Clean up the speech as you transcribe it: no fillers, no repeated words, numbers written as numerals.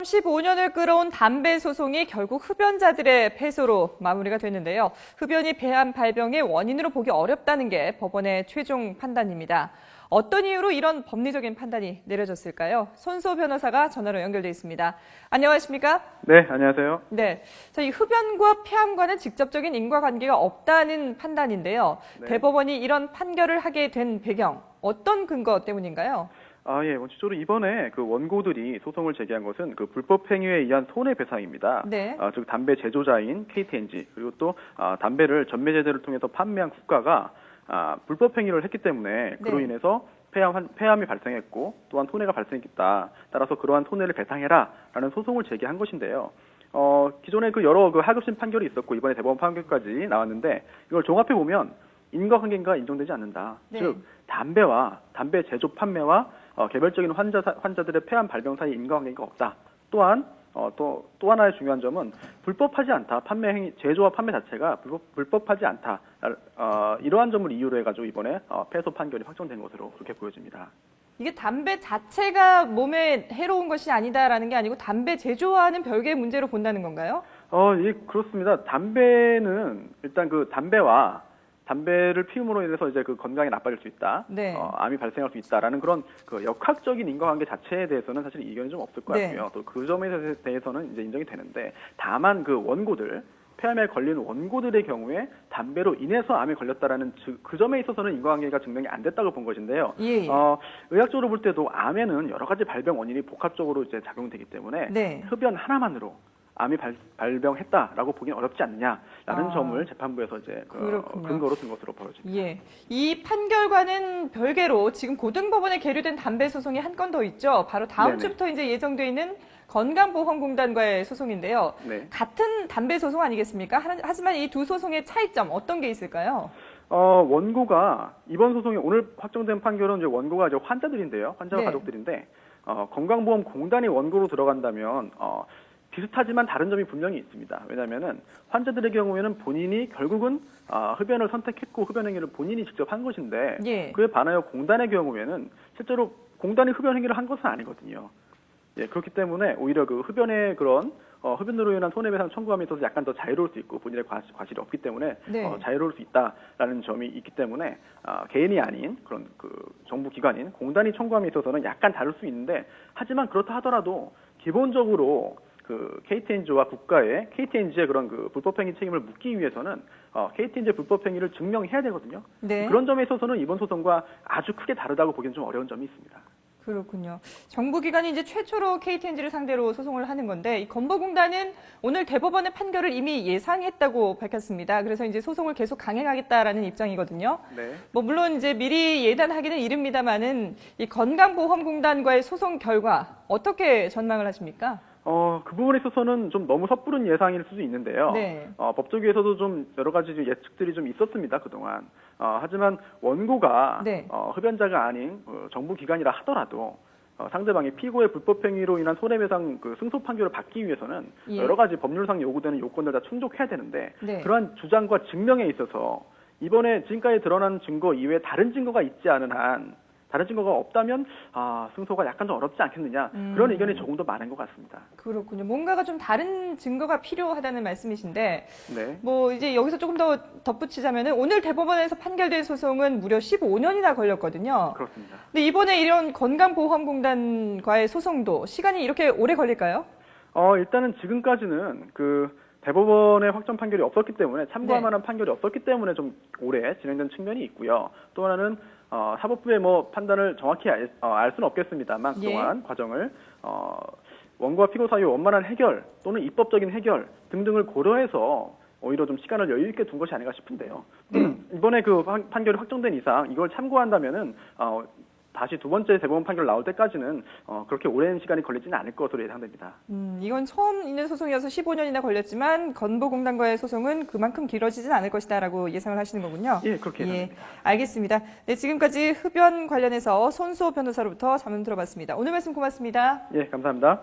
15년을 끌어온 담배 소송이 결국 흡연자들의 패소로 마무리가 됐는데요. 흡연이 폐암 발병의 원인으로 보기 어렵다는 게 법원의 최종 판단입니다. 어떤 이유로 이런 법리적인 판단이 내려졌을까요? 손소 변호사가 전화로 연결돼 있습니다. 안녕하십니까? 네, 안녕하세요. 네, 이 흡연과 폐암과는 직접적인 인과관계가 없다는 판단인데요. 네. 대법원이 이런 판결을 하게 된 배경, 어떤 근거 때문인가요? 예, 원칙적으로 이번에 그 원고들이 소송을 제기한 것은 그 불법 행위에 의한 손해배상입니다. 네. 즉 담배 제조자인 KTNG 그리고 또 담배를 전매제도를 통해서 판매한 국가가 불법 행위를 했기 때문에 그로 네. 인해서 폐암이 발생했고 또한 손해가 발생했다. 따라서 그러한 손해를 배상해라라는 소송을 제기한 것인데요. 기존에 그 여러 그 하급심 판결이 있었고 이번에 대법원 판결까지 나왔는데 이걸 종합해 보면 인과관계가 인정되지 않는다. 네. 즉 담배 제조 판매와 개별적인 환자들의 폐암 발병 사이 인과관계가 없다. 또한 또 하나의 중요한 점은 불법하지 않다. 제조와 판매 자체가 불법하지 않다. 이러한 점을 이유로 해가지고 이번에 패소 판결이 확정된 것으로 그렇게 보여집니다. 이게 담배 자체가 몸에 해로운 것이 아니다라는 게 아니고 담배 제조와는 별개의 문제로 본다는 건가요? 예, 그렇습니다. 담배는 일단 그 담배를 피움으로 인해서 이제 그 건강에 나빠질 수 있다. 네. 암이 발생할 수 있다라는 그런 그 역학적인 인과관계 자체에 대해서는 사실 이견이 좀 없을 것 같고요. 네. 또 그 점에 대해서는 이제 인정이 되는데 다만 그 폐암에 걸린 원고들의 경우에 담배로 인해서 암에 걸렸다라는 그 점에 있어서는 인과관계가 증명이 안 됐다고 본 것인데요. 예. 의학적으로 볼 때도 암에는 여러 가지 발병 원인이 복합적으로 이제 작용되기 때문에 네. 흡연 하나만으로 암이 발병했다라고 보기는 어렵지 않느냐라는 점을 재판부에서 이제 근거로 든 것으로 보여집니다. 예. 이 판결과는 별개로 지금 고등법원에 계류된 담배 소송이 한 건 더 있죠. 바로 다음 네네. 주부터 이제 예정돼 있는 건강보험공단과의 소송인데요. 네. 같은 담배 소송 아니겠습니까? 하지만 이 두 소송의 차이점 어떤 게 있을까요? 원고가 이번 소송이 오늘 확정된 판결은 이제 원고가 이제 환자들인데요. 환자 네. 가족들인데 건강보험공단이 원고로 들어간다면 비슷하지만 다른 점이 분명히 있습니다. 왜냐하면은 환자들의 경우에는 본인이 결국은 흡연을 선택했고 흡연 행위를 본인이 직접 한 것인데 예. 그에 반하여 공단의 경우에는 실제로 공단이 흡연 행위를 한 것은 아니거든요. 예, 그렇기 때문에 오히려 그 흡연의 그런 흡연으로 인한 손해배상 청구함에 있어서 약간 더 자유로울 수 있고 본인의 과실이 없기 때문에 네. 자유로울 수 있다라는 점이 있기 때문에 개인이 아닌 그런 그 정부 기관인 공단이 청구함에 있어서는 약간 다를 수 있는데 하지만 그렇다 하더라도 기본적으로 그 KTNG와 국가의 KTNG의 그런 그 불법행위 책임을 묻기 위해서는 KTNG의 불법행위를 증명해야 되거든요. 네. 그런 점에 있어서는 이번 소송과 아주 크게 다르다고 보기는 좀 어려운 점이 있습니다. 그렇군요. 정부기관이 이제 최초로 KTNG를 상대로 소송을 하는 건데 이 건보공단은 오늘 대법원의 판결을 이미 예상했다고 밝혔습니다. 그래서 이제 소송을 계속 강행하겠다라는 입장이거든요. 네. 물론 이제 미리 예단하기는 이릅니다만은 이 건강보험공단과의 소송 결과 어떻게 전망을 하십니까? 그 부분에 있어서는 좀 너무 섣부른 예상일 수도 있는데요. 네. 법조계에서도 좀 여러 가지 예측들이 좀 있었습니다, 그동안. 하지만 원고가 네. 흡연자가 아닌 정부 기관이라 하더라도 상대방이 피고의 불법행위로 인한 손해배상 그 승소 판결을 받기 위해서는 예. 여러 가지 법률상 요구되는 요건을 다 충족해야 되는데 네. 그러한 주장과 증명에 있어서 이번에 지금까지 드러난 증거 이외에 다른 증거가 있지 않은 한 다른 증거가 없다면 승소가 약간 좀 어렵지 않겠느냐 그런 의견이 조금 더 많은 것 같습니다. 그렇군요. 뭔가가 좀 다른 증거가 필요하다는 말씀이신데 네. 이제 여기서 조금 더 덧붙이자면은 오늘 대법원에서 판결된 소송은 무려 15년이나 걸렸거든요. 그렇습니다. 근데 이번에 이런 건강보험공단과의 소송도 시간이 이렇게 오래 걸릴까요? 일단은 지금까지는 그 대법원의 확정 판결이 없었기 때문에 참고할 네. 만한 판결이 없었기 때문에 좀 오래 진행된 측면이 있고요. 또 하나는 사법부의 판단을 정확히 알 수는 없겠습니다만 그동안 과정을 원고와 피고 사이의 원만한 해결 또는 입법적인 해결 등등을 고려해서 오히려 좀 시간을 여유 있게 둔 것이 아닌가 싶은데요. 이번에 그 판결이 확정된 이상 이걸 참고한다면은 다시 두 번째 대법원 판결 나올 때까지는 그렇게 오랜 시간이 걸리지는 않을 것으로 예상됩니다. 이건 처음 있는 소송이어서 15년이나 걸렸지만 건보공단과의 소송은 그만큼 길어지진 않을 것이다라고 예상을 하시는 거군요. 예, 그렇게 예상됩니다. 알겠습니다. 네, 지금까지 흡연 관련해서 손소 변호사로부터 자문 들어봤습니다. 오늘 말씀 고맙습니다. 예, 감사합니다.